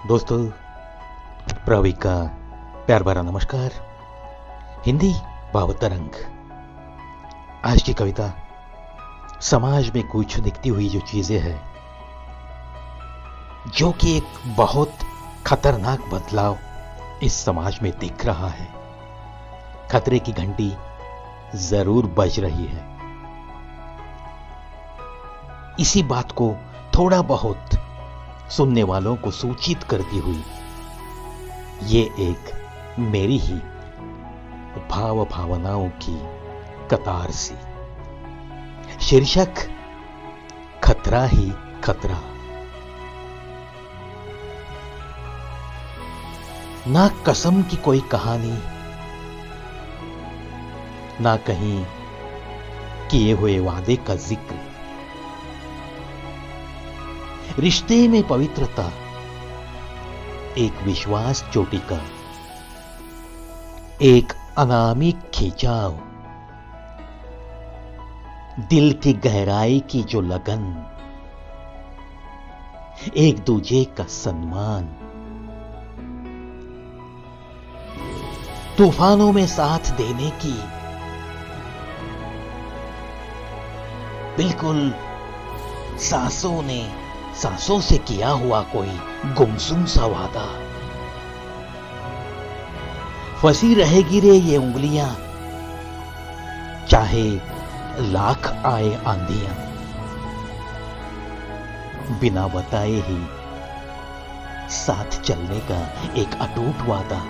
दोस्तों, प्रवीक का प्यार भरा नमस्कार। हिंदी भावतरंग। आज की कविता समाज में कुछ दिखती हुई जो चीजें हैं, जो कि एक बहुत खतरनाक बदलाव इस समाज में दिख रहा है। खतरे की घंटी जरूर बज रही है। इसी बात को थोड़ा बहुत सुनने वालों को सूचित करती हुई ये एक मेरी ही भावनाओं की कतार सी। शीर्षक खतरा ही खतरा। ना कसम की कोई कहानी, ना कहीं किए हुए वादे का जिक्र। रिश्ते में पवित्रता, एक विश्वास चोटी का, एक अनामिक खिंचाव, दिल की गहराई की जो लगन, एक दूजे का सम्मान, तूफानों में साथ देने की, बिल्कुल सांसों से किया हुआ कोई गुमसुम सा वादा। फंसी रहेगी रे ये उंगलियां, चाहे लाख आए आंधियां। बिना बताए ही साथ चलने का एक अटूट वादा।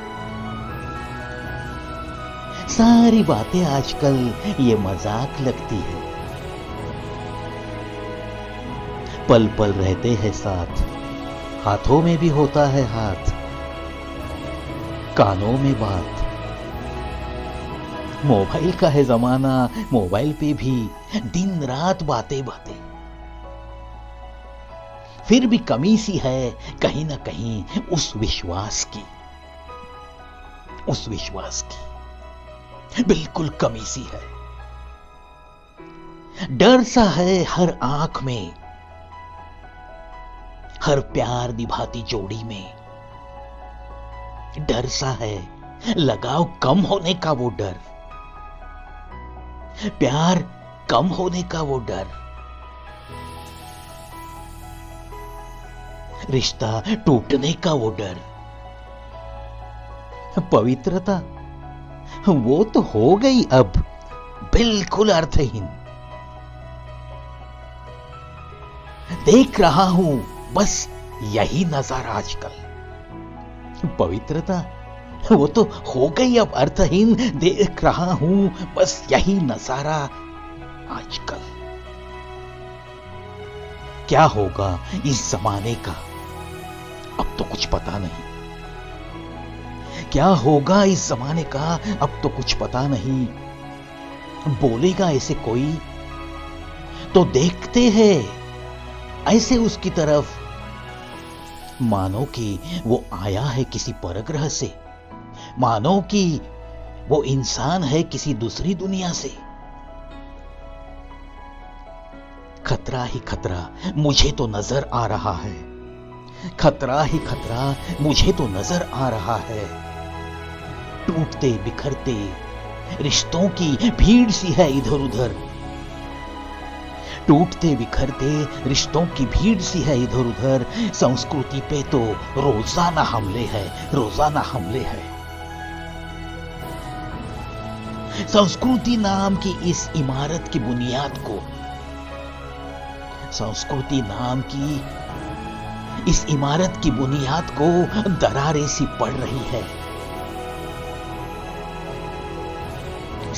सारी बातें आजकल ये मजाक लगती है। पल पल रहते हैं साथ, हाथों में भी होता है हाथ, कानों में बात। मोबाइल का है जमाना, मोबाइल पे भी दिन रात बातें बातें। फिर भी कमी सी है कहीं ना कहीं उस विश्वास की बिल्कुल कमी सी है। डर सा है हर आंख में, हर प्यार निभाती जोड़ी में। डर सा है लगाव कम होने का वो डर, प्यार कम होने का वो डर, रिश्ता टूटने का वो डर। पवित्रता वो तो हो गई अब बिल्कुल अर्थहीन। देख रहा हूं बस यही नजर आजकल। पवित्रता वो तो हो गई अब अर्थहीन। देख रहा हूं बस यही नजारा आजकल। क्या होगा इस जमाने का अब तो कुछ पता नहीं। क्या होगा इस जमाने का अब तो कुछ पता नहीं। बोलेगा ऐसे कोई तो देखते हैं ऐसे उसकी तरफ, मानो कि वो आया है किसी परग्रह से, मानो कि वो इंसान है किसी दूसरी दुनिया से। खतरा ही खतरा मुझे तो नजर आ रहा है। खतरा ही खतरा मुझे तो नजर आ रहा है। टूटते बिखरते रिश्तों की भीड़ सी है इधर उधर। टूटते बिखरते रिश्तों की भीड़ सी है इधर उधर। संस्कृति पे तो रोजाना हमले हैं, रोजाना हमले हैं। संस्कृति नाम की इस इमारत की बुनियाद को, संस्कृति नाम की इस इमारत की बुनियाद को दरारें सी पड़ रही है।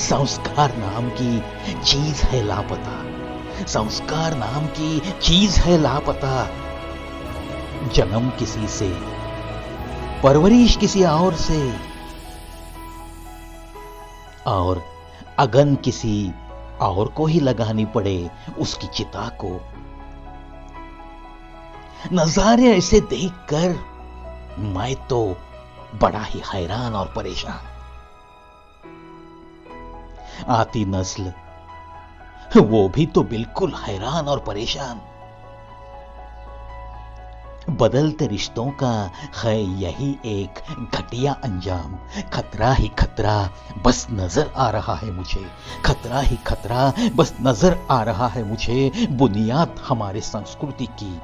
संस्कार नाम की चीज है लापता, संस्कार नाम की चीज है लापता। जन्म किसी से, परवरिश किसी और से, और अगन किसी और को ही लगानी पड़े उसकी चिता को। नजारे ऐसे देखकर मैं तो बड़ा ही हैरान और परेशान। आती नस्ल वो भी तो बिल्कुल हैरान और परेशान। बदलते रिश्तों का है यही एक घटिया अंजाम। खतरा ही खतरा बस नजर आ रहा है मुझे, खतरा ही खतरा बस नजर आ रहा है मुझे। बुनियाद हमारे संस्कृति की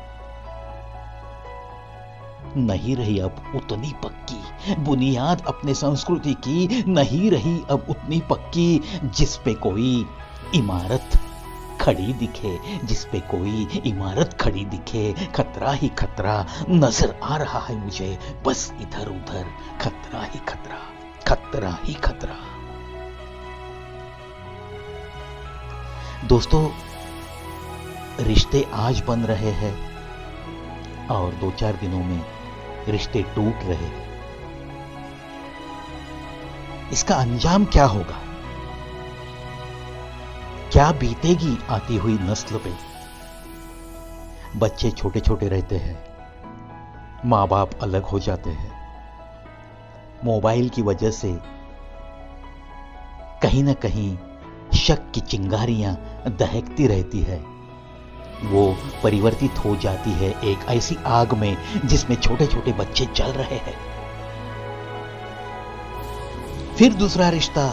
नहीं रही अब उतनी पक्की, बुनियाद अपने संस्कृति की नहीं रही अब उतनी पक्की। जिस पे कोई इमारत खड़ी दिखे, जिस पे कोई इमारत खड़ी दिखे, खतरा ही खतरा नजर आ रहा है मुझे, बस इधर उधर खतरा ही खतरा, खतरा ही खतरा। दोस्तों, रिश्ते आज बन रहे हैं और 2-4 दिनों में रिश्ते टूट रहे हैं। इसका अंजाम क्या होगा? क्या बीतेगी आती हुई नस्ल पे? बच्चे छोटे छोटे रहते हैं, मां बाप अलग हो जाते हैं, मोबाइल की वजह से कहीं ना कहीं शक की चिंगारियां दहकती रहती है। वो परिवर्तित हो जाती है एक ऐसी आग में जिसमें छोटे छोटे बच्चे जल रहे हैं। फिर दूसरा रिश्ता,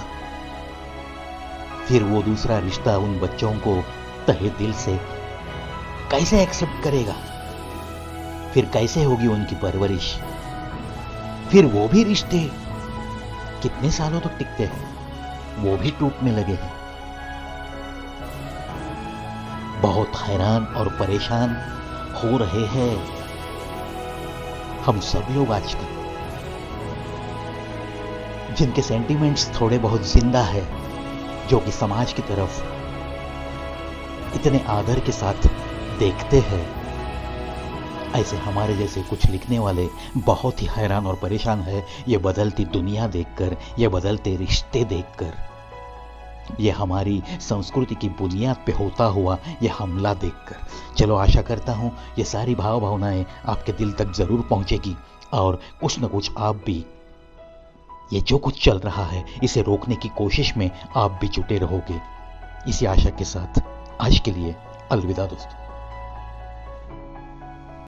फिर वो दूसरा रिश्ता उन बच्चों को तहे दिल से कैसे एक्सेप्ट करेगा? फिर कैसे होगी उनकी परवरिश? फिर वो भी रिश्ते कितने सालों तक टिकते हैं, वो भी टूटने लगे हैं। बहुत हैरान और परेशान हो रहे हैं हम सब लोग आजकल, जिनके सेंटिमेंट्स थोड़े बहुत जिंदा है, जो कि समाज की तरफ इतने आदर के साथ देखते हैं। ऐसे हमारे जैसे कुछ लिखने वाले बहुत ही हैरान और परेशान है ये बदलती दुनिया देखकर, ये बदलते रिश्ते देखकर, ये हमारी संस्कृति की बुनियाद पे होता हुआ ये हमला देखकर। चलो, आशा करता हूं ये सारी भावनाएं आपके दिल तक जरूर पहुंचेगी और कुछ न कुछ आप भी ये जो कुछ चल रहा है इसे रोकने की कोशिश में आप भी जुटे रहोगे। इसी आशा के साथ आज के लिए अलविदा दोस्तों।